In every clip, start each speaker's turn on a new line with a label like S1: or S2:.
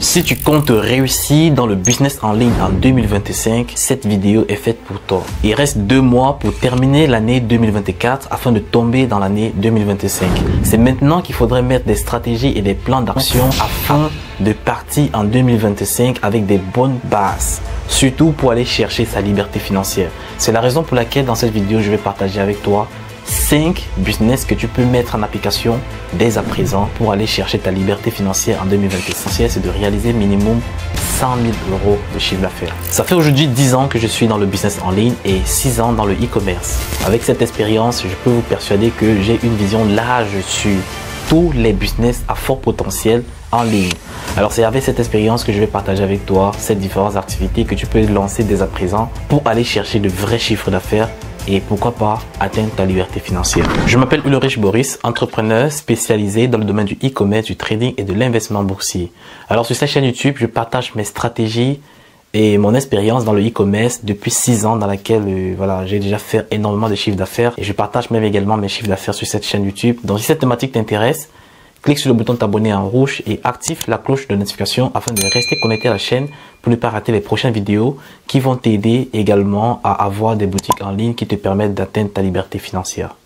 S1: Si tu comptes réussir dans le business en ligne en 2025, cette vidéo est faite pour toi. Il reste 2 mois pour terminer l'année 2024 afin de tomber dans l'année 2025. C'est maintenant qu'il faudrait mettre des stratégies et des plans d'action afin de partir en 2025 avec des bonnes bases. Surtout pour aller chercher sa liberté financière. C'est la raison pour laquelle dans cette vidéo, je vais partager avec toi 5 business que tu peux mettre en application dès à présent pour aller chercher ta liberté financière en 2025. L'essentiel, c'est de réaliser minimum 100 000 euros de chiffre d'affaires. Ça fait aujourd'hui 10 ans que je suis dans le business en ligne et 6 ans dans le e-commerce. Avec cette expérience, je peux vous persuader que j'ai une vision large sur tous les business à fort potentiel en ligne. Alors c'est avec cette expérience que je vais partager avec toi ces différentes activités que tu peux lancer dès à présent pour aller chercher de vrais chiffres d'affaires et pourquoi pas atteindre ta liberté financière. Je m'appelle Ulrich Boris, entrepreneur spécialisé dans le domaine du e-commerce, du trading et de l'investissement boursier. Alors sur cette chaîne YouTube, je partage mes stratégies et mon expérience dans le e-commerce depuis 6 ans dans laquelle j'ai déjà fait énormément de chiffres d'affaires et je partage même également mes chiffres d'affaires sur cette chaîne YouTube. Donc si cette thématique t'intéresse, clique sur le bouton t'abonner en rouge et active la cloche de notification afin de rester connecté à la chaîne pour ne pas rater les prochaines vidéos qui vont t'aider également à avoir des boutiques en ligne qui te permettent d'atteindre ta liberté financière.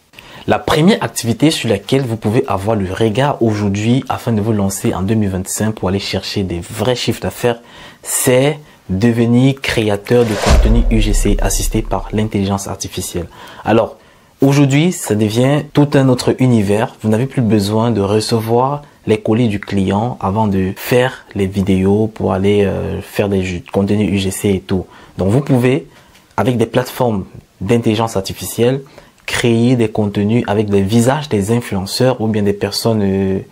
S1: La première activité sur laquelle vous pouvez avoir le regard aujourd'hui afin de vous lancer en 2025 pour aller chercher des vrais chiffres d'affaires, c'est devenir créateur de contenu UGC assisté par l'intelligence artificielle. Alors, aujourd'hui, ça devient tout un autre univers. Vous n'avez plus besoin de recevoir les colis du client avant de faire les vidéos pour aller faire des contenus UGC et tout. Donc, vous pouvez, avec des plateformes d'intelligence artificielle, créer des contenus avec les visages des influenceurs ou bien des personnes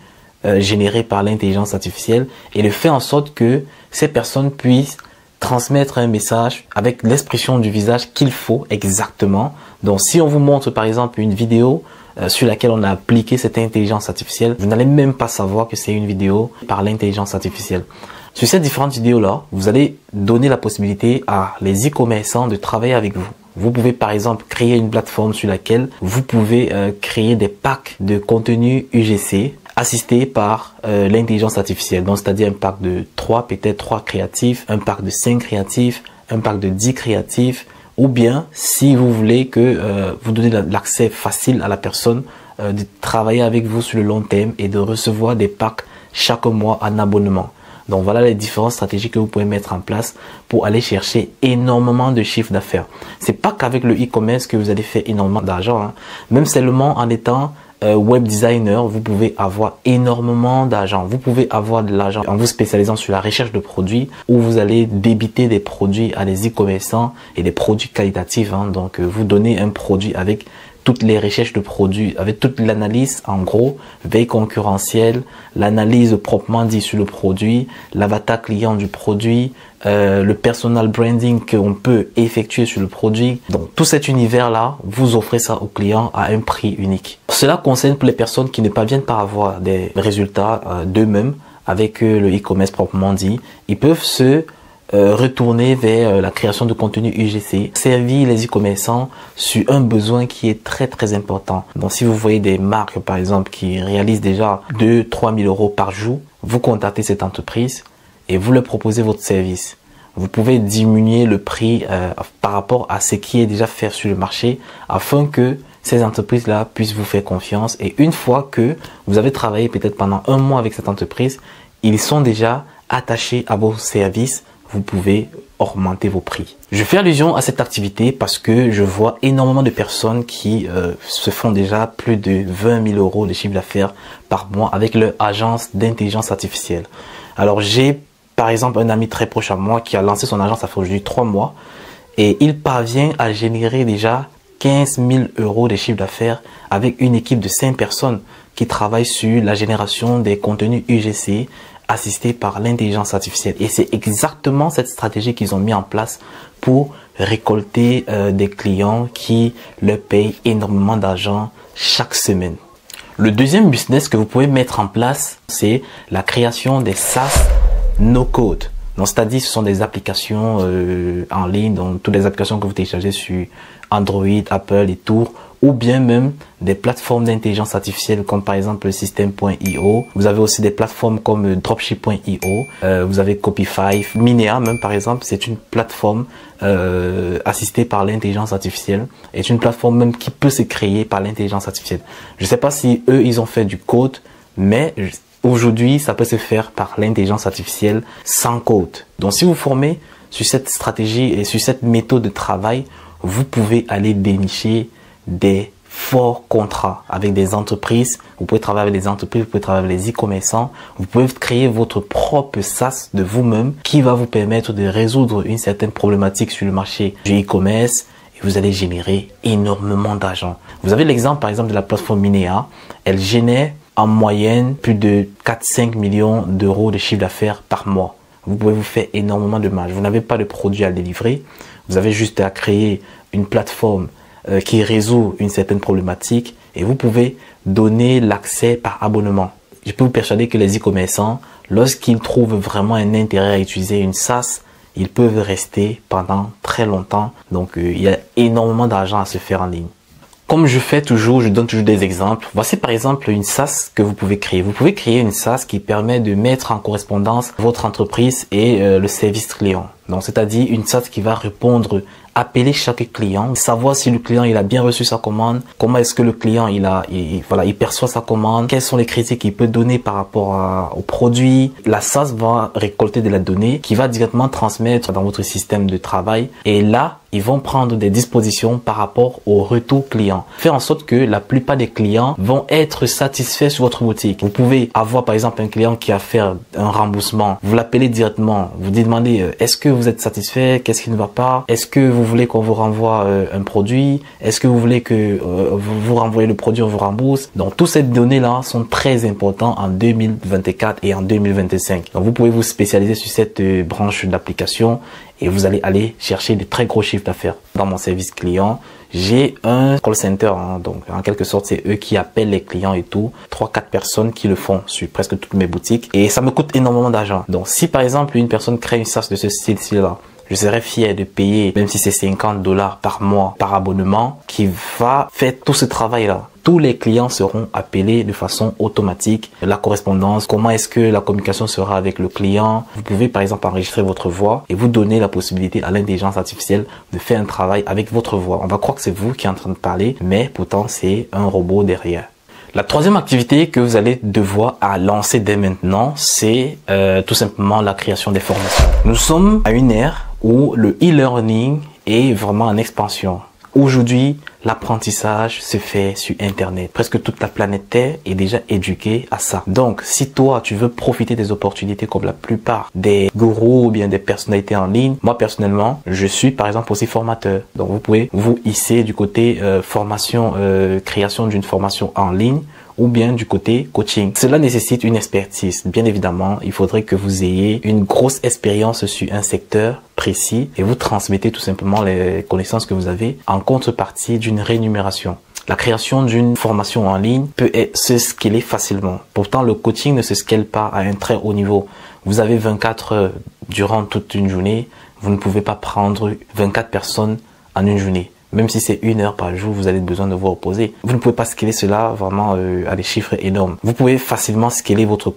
S1: générées par l'intelligence artificielle et de faire en sorte que ces personnes puissent transmettre un message avec l'expression du visage qu'il faut exactement. Donc, si on vous montre par exemple une vidéo sur laquelle on a appliqué cette intelligence artificielle, vous n'allez même pas savoir que c'est une vidéo par l'intelligence artificielle. Sur ces différentes vidéos-là, vous allez donner la possibilité à les e-commerçants de travailler avec vous. Vous pouvez par exemple créer une plateforme sur laquelle vous pouvez créer des packs de contenu UGC assisté par l'intelligence artificielle. Donc, c'est-à-dire un pack de 3, peut-être 3 créatifs, un pack de 5 créatifs, un pack de 10 créatifs, ou bien si vous voulez que vous donnez l'accès facile à la personne de travailler avec vous sur le long terme et de recevoir des packs chaque mois en abonnement. Donc voilà les différentes stratégies que vous pouvez mettre en place pour aller chercher énormément de chiffres d'affaires. C'est pas qu'avec le e-commerce que vous allez faire énormément d'argent, hein. Même seulement en étant web designer, vous pouvez avoir énormément d'argent. Vous pouvez avoir de l'argent en vous spécialisant sur la recherche de produits où vous allez débiter des produits à des e-commerçants et des produits qualitatifs, hein. Donc vous donnez un produit avec toutes les recherches de produits, avec toute l'analyse en gros, veille concurrentielle, l'analyse proprement dit sur le produit, l'avatar client du produit, le personal branding qu'on peut effectuer sur le produit. Donc tout cet univers-là, vous offrez ça aux clients à un prix unique. Cela concerne pour les personnes qui ne parviennent pas à avoir des résultats d'eux-mêmes avec le e-commerce proprement dit. Ils peuvent se retourner vers la création de contenu UGC, servir les e-commerçants sur un besoin qui est très important. Donc si vous voyez des marques par exemple qui réalisent déjà 2-3 000 euros par jour, vous contactez cette entreprise et vous leur proposez votre service. Vous pouvez diminuer le prix par rapport à ce qui est déjà fait sur le marché afin que ces entreprises-là puissent vous faire confiance. Et une fois que vous avez travaillé peut-être pendant 1 mois avec cette entreprise, ils sont déjà attachés à vos services. Vous pouvez augmenter vos prix. Je fais allusion à cette activité parce que je vois énormément de personnes qui se font déjà plus de 20 000 euros de chiffre d'affaires par mois avec leur agence d'intelligence artificielle. Alors j'ai par exemple un ami très proche à moi qui a lancé son agence, ça fait aujourd'hui 3 mois et il parvient à générer déjà 15 000 euros de chiffre d'affaires avec une équipe de 5 personnes qui travaillent sur la génération des contenus UGC assisté par l'intelligence artificielle. Et c'est exactement cette stratégie qu'ils ont mis en place pour récolter des clients qui leur payent énormément d'argent chaque semaine. Le deuxième business que vous pouvez mettre en place, c'est la création des SaaS no-code. Donc, c'est-à-dire, ce sont des applications en ligne, donc toutes les applications que vous téléchargez sur Android, Apple et tout, ou bien même des plateformes d'intelligence artificielle comme par exemple le System.io. Vous avez aussi des plateformes comme Dropship.io. Vous avez Copify, Minea même par exemple, c'est une plateforme assistée par l'intelligence artificielle. C'est une plateforme même qui peut se créer par l'intelligence artificielle. Je ne sais pas si eux ils ont fait du code, mais aujourd'hui ça peut se faire par l'intelligence artificielle sans code. Donc si vous formez sur cette stratégie et sur cette méthode de travail, vous pouvez aller dénicher des forts contrats avec des entreprises. Vous pouvez travailler avec des entreprises, vous pouvez travailler avec les e-commerçants. Vous pouvez créer votre propre SaaS de vous-même qui va vous permettre de résoudre une certaine problématique sur le marché du e-commerce et vous allez générer énormément d'argent. Vous avez l'exemple par exemple de la plateforme Minea. Elle génère en moyenne plus de 4-5 millions d'euros de chiffre d'affaires par mois. Vous pouvez vous faire énormément de marge. Vous n'avez pas de produit à délivrer. Vous avez juste à créer une plateforme qui résout une certaine problématique et vous pouvez donner l'accès par abonnement. Je peux vous persuader que les e-commerçants, lorsqu'ils trouvent vraiment un intérêt à utiliser une SaaS, ils peuvent rester pendant très longtemps. Donc, il y a énormément d'argent à se faire en ligne. Comme je fais toujours, je donne toujours des exemples. Voici par exemple une SaaS que vous pouvez créer. Vous pouvez créer une SaaS qui permet de mettre en correspondance votre entreprise et le service client. Donc, c'est-à-dire une SaaS qui va répondre, appeler chaque client, savoir si le client il a bien reçu sa commande, comment est-ce que le client il perçoit sa commande, quelles sont les critiques qu'il peut donner par rapport au produit. La SaaS va récolter de la donnée qui va directement transmettre dans votre système de travail et là, ils vont prendre des dispositions par rapport au retour client. Faire en sorte que la plupart des clients vont être satisfaits sur votre boutique. Vous pouvez avoir par exemple un client qui a fait un remboursement. Vous l'appelez directement. Vous demandez est-ce que vous êtes satisfait? Qu'est-ce qui ne va pas? Est-ce que vous voulez qu'on vous renvoie un produit? Est-ce que vous voulez que vous renvoyez le produit, on vous rembourse? Donc, toutes ces données-là sont très importantes en 2024 et en 2025. Donc, vous pouvez vous spécialiser sur cette branche d'application et vous allez aller chercher des très gros chiffres d'affaires. Dans mon service client, j'ai un call center, donc en quelque sorte c'est eux qui appellent les clients et tout, 3-4 personnes qui le font sur presque toutes mes boutiques et ça me coûte énormément d'argent. Donc si par exemple une personne crée une SaaS de ce style-là, je serais fier de payer, même si c'est $50 par mois par abonnement, qui va faire tout ce travail-là. Tous les clients seront appelés de façon automatique. La correspondance, comment est-ce que la communication sera avec le client. Vous pouvez par exemple enregistrer votre voix et vous donner la possibilité à l'intelligence artificielle de faire un travail avec votre voix. On va croire que c'est vous qui êtes en train de parler, mais pourtant c'est un robot derrière. La troisième activité que vous allez devoir lancer dès maintenant, c'est tout simplement la création des formations. Nous sommes à une ère où le e-learning est vraiment en expansion. Aujourd'hui, l'apprentissage se fait sur Internet. Presque toute la planète Terre est déjà éduquée à ça. Donc, si toi, tu veux profiter des opportunités comme la plupart des gourous ou bien des personnalités en ligne, moi personnellement, je suis par exemple aussi formateur. Donc, vous pouvez vous hisser du côté formation, création d'une formation en ligne ou bien du côté coaching. Cela nécessite une expertise. Bien évidemment, il faudrait que vous ayez une grosse expérience sur un secteur précis et vous transmettez tout simplement les connaissances que vous avez en contrepartie d'une rémunération. La création d'une formation en ligne peut se scaler facilement. Pourtant, le coaching ne se scale pas à un très haut niveau. Vous avez 24 heures durant toute une journée. Vous ne pouvez pas prendre 24 personnes en une journée. Même si c'est 1 heure par jour, vous avez besoin de vous reposer. Vous ne pouvez pas scaler cela vraiment à des chiffres énormes. Vous pouvez facilement scaler votre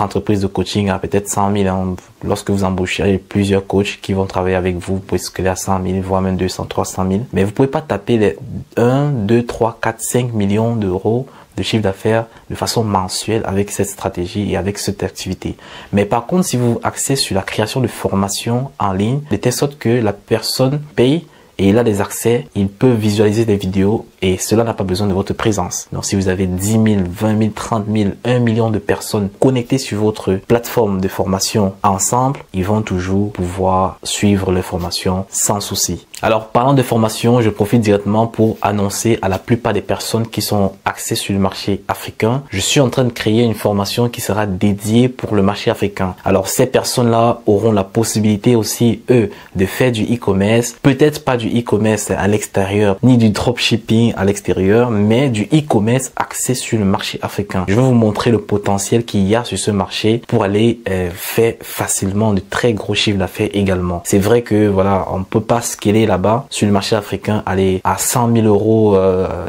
S1: entreprise de coaching à peut-être 100 000. Lorsque vous embauchez plusieurs coachs qui vont travailler avec vous, vous pouvez scaler à 100 000, voire même 200, 300 000. Mais vous ne pouvez pas taper les 1, 2, 3, 4, 5 millions d'euros de chiffre d'affaires de façon mensuelle avec cette stratégie et avec cette activité. Mais par contre, si vous axez sur la création de formations en ligne, de telle sorte que la personne paye et il a des accès, il peut visualiser des vidéos et cela n'a pas besoin de votre présence. Donc si vous avez 10 000, 20 000, 30 000, 1 million de personnes connectées sur votre plateforme de formation ensemble, ils vont toujours pouvoir suivre les formations sans souci. Alors parlant de formation, je profite directement pour annoncer à la plupart des personnes qui sont axées sur le marché africain, je suis en train de créer une formation qui sera dédiée pour le marché africain. Alors ces personnes-là auront la possibilité aussi, eux, de faire du e-commerce, peut-être pas du e-commerce à l'extérieur, ni du dropshipping à l'extérieur, mais du e-commerce axé sur le marché africain. Je vais vous montrer le potentiel qu'il y a sur ce marché pour aller faire facilement de très gros chiffres d'affaires également. C'est vrai que voilà, on ne peut pas scaler là-bas sur le marché africain, aller à 100 000 euros,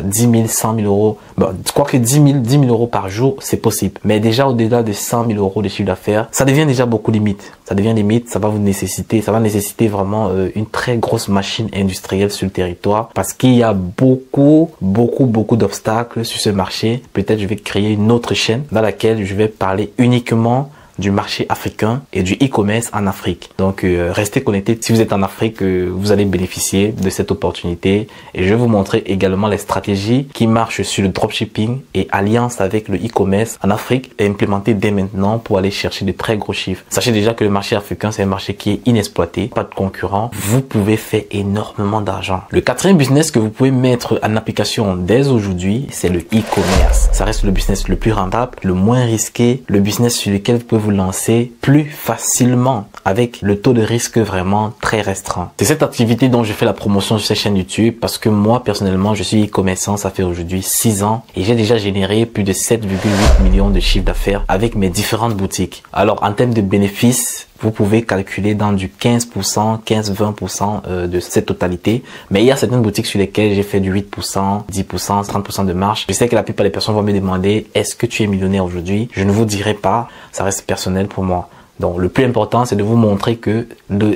S1: 10 000, 100 000 euros. Bon, je crois que 10 000 euros par jour, c'est possible. Mais déjà au-delà de 100 000 euros de chiffre d'affaires, ça devient déjà beaucoup limite. Ça devient limite, ça va nécessiter vraiment une très grosse machine industrielle sur le territoire parce qu'il y a beaucoup d'obstacles sur ce marché. Peut-être je vais créer une autre chaîne dans laquelle je vais parler uniquement du marché africain et du e-commerce en Afrique. Donc restez connectés. Si vous êtes en Afrique, vous allez bénéficier de cette opportunité et je vais vous montrer également les stratégies qui marchent sur le dropshipping et alliance avec le e-commerce en Afrique et implémenter dès maintenant pour aller chercher de très gros chiffres. Sachez déjà que le marché africain, c'est un marché qui est inexploité, pas de concurrents. Vous pouvez faire énormément d'argent. Le quatrième business que vous pouvez mettre en application dès aujourd'hui, c'est le e-commerce. Ça reste le business le plus rentable, le moins risqué, le business sur lequel vous pouvez vous lancer plus facilement avec le taux de risque vraiment très restreint. C'est cette activité dont je fais la promotion sur cette chaîne YouTube parce que moi personnellement je suis e-commerçant, ça fait aujourd'hui 6 ans et j'ai déjà généré plus de 7,8 millions de chiffre d'affaires avec mes différentes boutiques. Alors en termes de bénéfices, vous pouvez calculer dans du 15%, 15-20% de cette totalité. Mais il y a certaines boutiques sur lesquelles j'ai fait du 8%, 10%, 30% de marge. Je sais que la plupart des personnes vont me demander, est-ce que tu es millionnaire aujourd'hui? Je ne vous dirai pas, ça reste personnel pour moi. Donc le plus important, c'est de vous montrer que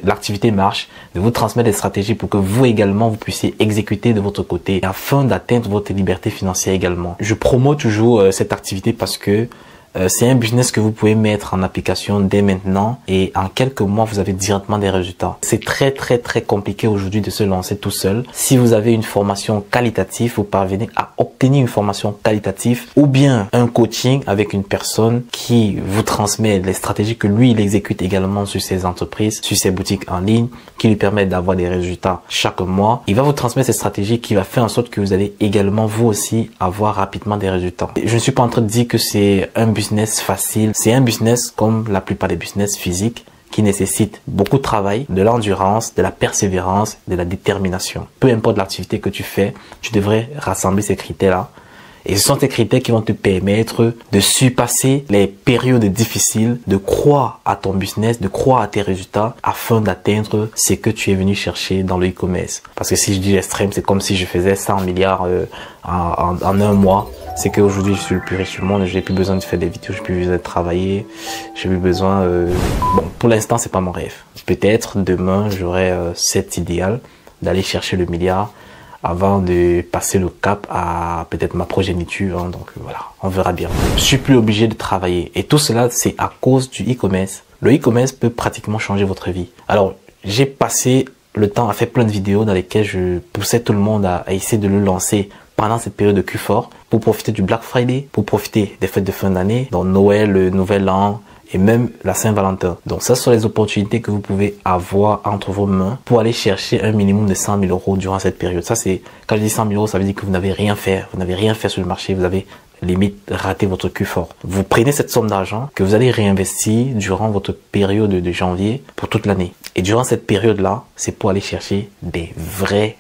S1: l'activité marche, de vous transmettre des stratégies pour que vous également, vous puissiez exécuter de votre côté afin d'atteindre votre liberté financière également. Je promote toujours cette activité parce que c'est un business que vous pouvez mettre en application dès maintenant et en quelques mois, vous avez directement des résultats. C'est très compliqué aujourd'hui de se lancer tout seul. Si vous avez une formation qualitative, vous parvenez à obtenir une formation qualitative ou bien un coaching avec une personne qui vous transmet les stratégies que lui, il exécute également sur ses entreprises, sur ses boutiques en ligne, qui lui permettent d'avoir des résultats chaque mois. Il va vous transmettre ces stratégies qui va faire en sorte que vous allez également vous aussi avoir rapidement des résultats. Je ne suis pas en train de dire que c'est un business facile. C'est un business comme la plupart des business physiques qui nécessite beaucoup de travail, de l'endurance, de la persévérance, de la détermination. Peu importe l'activité que tu fais, tu devrais rassembler ces critères-là. Et ce sont ces critères qui vont te permettre de surpasser les périodes difficiles, de croire à ton business, de croire à tes résultats afin d'atteindre ce que tu es venu chercher dans le e-commerce. Parce que si je dis extrême, c'est comme si je faisais 100 milliards en un mois. C'est qu'aujourd'hui, je suis le plus riche du monde, j'ai plus besoin de faire des vidéos, j'ai plus besoin de travailler, j'ai plus besoin... Bon, pour l'instant, c'est pas mon rêve. Peut-être demain, j'aurai cet idéal d'aller chercher le milliard avant de passer le cap à peut-être ma progéniture. Hein, donc voilà, on verra bien. Je suis plus obligé de travailler. Et tout cela, c'est à cause du e-commerce. Le e-commerce peut pratiquement changer votre vie. Alors, j'ai passé le temps à faire plein de vidéos dans lesquelles je poussais tout le monde à essayer de le lancer pendant cette période de Q4 pour profiter du Black Friday, pour profiter des fêtes de fin d'année, donc Noël, le Nouvel An et même la Saint-Valentin. Donc ça, ce sont les opportunités que vous pouvez avoir entre vos mains pour aller chercher un minimum de 100 000 euros durant cette période. Ça, c'est, quand je dis 100 000 euros, ça veut dire que vous n'avez rien fait. Vous n'avez rien fait sur le marché. Vous avez limite raté votre Q4. Vous prenez cette somme d'argent que vous allez réinvestir durant votre période de janvier pour toute l'année. Et durant cette période-là, c'est pour aller chercher des vrais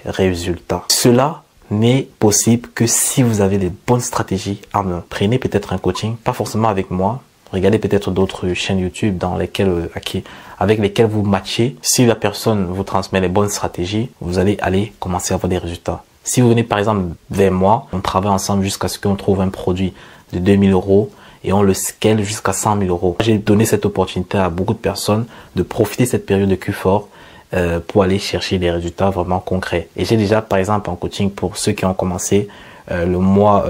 S1: résultats. Cela n'est possible que si vous avez les bonnes stratégies en main. Prenez peut-être un coaching, pas forcément avec moi. Regardez peut-être d'autres chaînes YouTube dans lesquelles, avec lesquelles vous matchez. Si la personne vous transmet les bonnes stratégies, vous allez aller commencer à avoir des résultats. Si vous venez par exemple vers moi, on travaille ensemble jusqu'à ce qu'on trouve un produit de 2000 euros et on le scale jusqu'à 100 000 euros. J'ai donné cette opportunité à beaucoup de personnes de profiter de cette période de Q4 pour aller chercher des résultats vraiment concrets. Et j'ai déjà par exemple en coaching pour ceux qui ont commencé le mois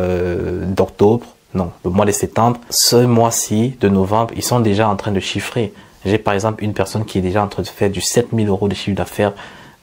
S1: d'octobre, non, le mois de septembre. Ce mois-ci de novembre, ils sont déjà en train de chiffrer. J'ai par exemple une personne qui est déjà en train de faire du 7000 euros de chiffre d'affaires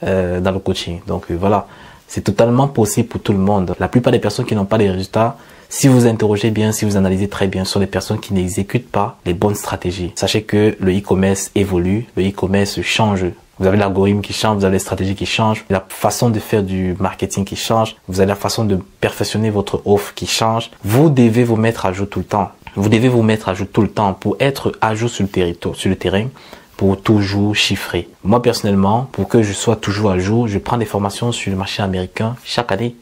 S1: dans le coaching. Donc voilà, c'est totalement possible pour tout le monde. La plupart des personnes qui n'ont pas de résultats, si vous interrogez bien, si vous analysez très bien, ce sont des personnes qui n'exécutent pas les bonnes stratégies. Sachez que le e-commerce évolue, le e-commerce change. Vous avez l'algorithme qui change, vous avez les stratégies qui changent, la façon de faire du marketing qui change, vous avez la façon de perfectionner votre offre qui change. Vous devez vous mettre à jour tout le temps. Vous devez vous mettre à jour tout le temps pour être à jour sur le terrain, pour toujours chiffrer. Moi personnellement, pour que je sois toujours à jour, je prends des formations sur le marché américain chaque année.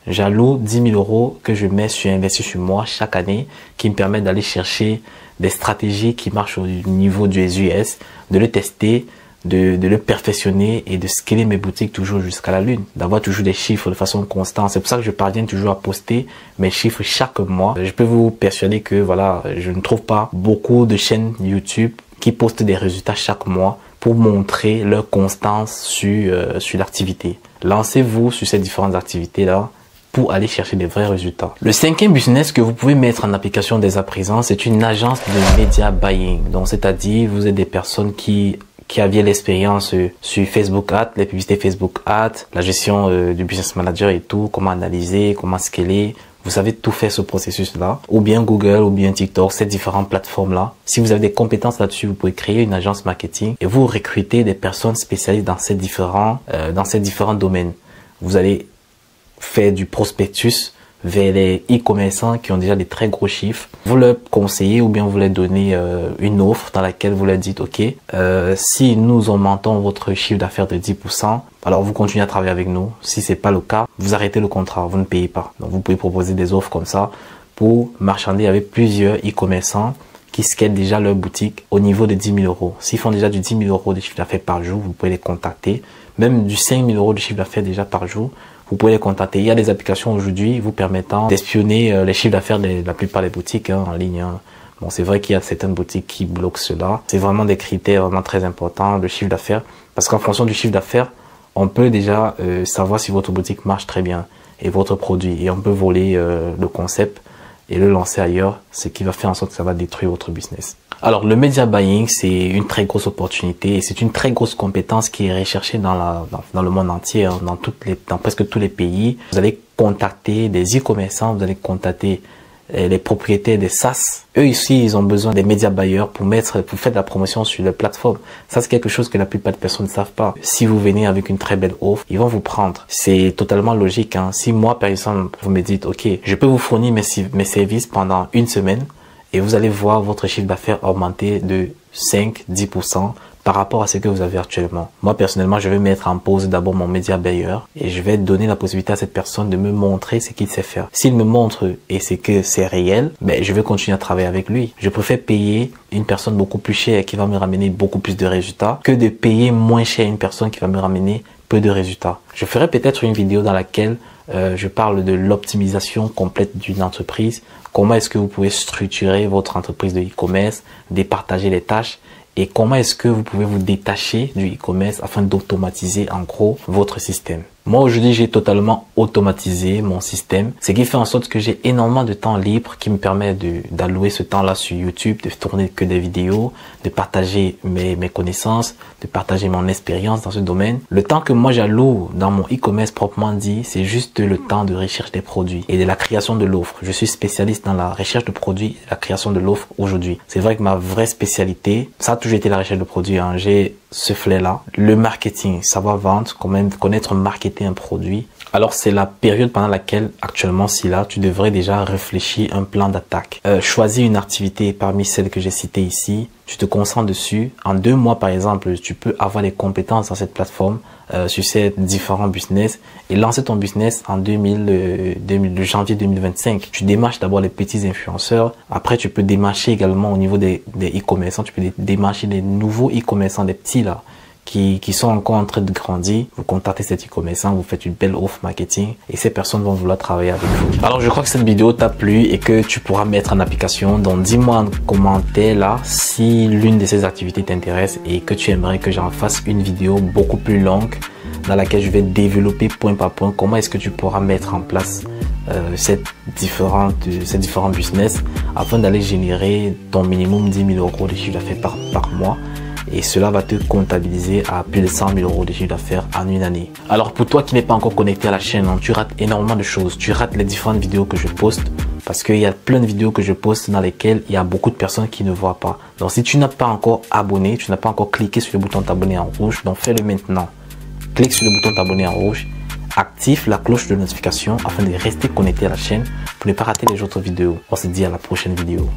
S1: J'alloue 10 000 euros que je mets investir sur moi chaque année, qui me permettent d'aller chercher des stratégies qui marchent au niveau du US, de le tester, de le perfectionner et de scaler mes boutiques toujours jusqu'à la lune, d'avoir toujours des chiffres de façon constante. C'est pour ça que je parviens toujours à poster mes chiffres chaque mois. Je peux vous persuader que voilà, je ne trouve pas beaucoup de chaînes YouTube qui postent des résultats chaque mois pour montrer leur constance sur l'activité. Lancez-vous sur ces différentes activités-là pour aller chercher des vrais résultats. Le cinquième business que vous pouvez mettre en application dès à présent, c'est une agence de media buying. Donc, c'est-à-dire, vous êtes des personnes qui avaient l'expérience sur Facebook Ads, les publicités Facebook Ads, la gestion du business manager et tout, comment analyser, comment scaler. Vous savez tout faire ce processus-là, ou bien Google, ou bien TikTok, ces différentes plateformes-là. Si vous avez des compétences là-dessus, vous pouvez créer une agence marketing et vous recrutez des personnes spécialistes dans ces différents domaines. Vous allez faire du prospectus vers les e-commerçants qui ont déjà des très gros chiffres. Vous leur conseillez ou bien vous leur donnez une offre dans laquelle vous leur dites ok, si nous augmentons votre chiffre d'affaires de 10%, alors vous continuez à travailler avec nous. Si c'est pas le cas, vous arrêtez le contrat, vous ne payez pas. Donc vous pouvez proposer des offres comme ça pour marchander avec plusieurs e-commerçants qui scalent déjà leur boutique au niveau de 10 000 euros. S'ils font déjà du 10 000 euros de chiffre d'affaires par jour, vous pouvez les contacter. Même du 5 000 euros de chiffre d'affaires déjà par jour, vous pouvez les contacter. Il y a des applications aujourd'hui vous permettant d'espionner les chiffres d'affaires de la plupart des boutiques en ligne. Bon, c'est vrai qu'il y a certaines boutiques qui bloquent cela. C'est vraiment des critères vraiment très importants, le chiffre d'affaires. Parce qu'en fonction du chiffre d'affaires, on peut déjà savoir si votre boutique marche très bien et votre produit. Et on peut voler le concept et le lancer ailleurs, ce qui va faire en sorte que ça va détruire votre business. Alors, le media buying, c'est une très grosse opportunité et c'est une très grosse compétence qui est recherchée dans le monde entier, hein, dans presque tous les pays. Vous allez contacter des e-commerçants, vous allez contacter les propriétaires des SaaS. Eux ici, ils ont besoin des médias buyers pour faire de la promotion sur les plateformes. Ça, c'est quelque chose que la plupart des personnes ne savent pas. Si vous venez avec une très belle offre, ils vont vous prendre. C'est totalement logique, hein. Si moi, par exemple, vous me dites, ok, je peux vous fournir mes services pendant une semaine, et vous allez voir votre chiffre d'affaires augmenter de 5-10% par rapport à ce que vous avez actuellement. Moi, personnellement, je vais mettre en pause d'abord mon média buyer et je vais donner la possibilité à cette personne de me montrer ce qu'il sait faire. S'il me montre et c'est que c'est réel, ben, je vais continuer à travailler avec lui. Je préfère payer une personne beaucoup plus chère qui va me ramener beaucoup plus de résultats que de payer moins cher une personne qui va me ramener peu de résultats. Je ferai peut-être une vidéo dans laquelle je parle de l'optimisation complète d'une entreprise. Comment est-ce que vous pouvez structurer votre entreprise de e-commerce, départager les tâches et comment est-ce que vous pouvez vous détacher du e-commerce afin d'automatiser en gros votre système. Moi aujourd'hui j'ai totalement automatisé mon système, ce qui fait en sorte que j'ai énormément de temps libre qui me permet d'allouer ce temps-là sur YouTube, de tourner que des vidéos, de partager mes connaissances, de partager mon expérience dans ce domaine. Le temps que moi j'alloue dans mon e-commerce proprement dit, c'est juste le temps de recherche des produits et de la création de l'offre. Je suis spécialiste dans la recherche de produits et la création de l'offre aujourd'hui. C'est vrai que ma vraie spécialité, ça a toujours été la recherche de produits, hein. J'ai ce flair-là. Le marketing, savoir vendre, connaître marketer un produit. Alors c'est la période pendant laquelle actuellement si là tu devrais déjà réfléchir un plan d'attaque. Choisis une activité parmi celles que j'ai citées ici, tu te concentres dessus. En 2 mois par exemple, tu peux avoir les compétences dans cette plateforme sur ces différents business et lancer ton business en janvier 2025. Tu démarches d'abord les petits influenceurs, après tu peux démarcher également au niveau des e-commerçants, tu peux démarcher des nouveaux e-commerçants, des petits là qui sont encore en train de grandir. Vous contactez cet e-commerçant, vous faites une belle offre marketing et ces personnes vont vouloir travailler avec vous. Alors je crois que cette vidéo t'a plu et que tu pourras mettre en application. Donc dis-moi en commentaire là si l'une de ces activités t'intéresse et que tu aimerais que j'en fasse une vidéo beaucoup plus longue dans laquelle je vais développer point par point comment est-ce que tu pourras mettre en place ces différents business afin d'aller générer ton minimum 10 000 euros de chiffre d'affaires par mois. Et cela va te comptabiliser à plus de 100 000 euros de chiffre d'affaires en une année. Alors pour toi qui n'es pas encore connecté à la chaîne, hein, tu rates énormément de choses. Tu rates les différentes vidéos que je poste parce qu'il y a plein de vidéos que je poste dans lesquelles il y a beaucoup de personnes qui ne voient pas. Donc si tu n'as pas encore abonné, tu n'as pas encore cliqué sur le bouton t'abonner en rouge, donc fais-le maintenant. Clique sur le bouton t'abonner en rouge, active la cloche de notification afin de rester connecté à la chaîne pour ne pas rater les autres vidéos. On se dit à la prochaine vidéo.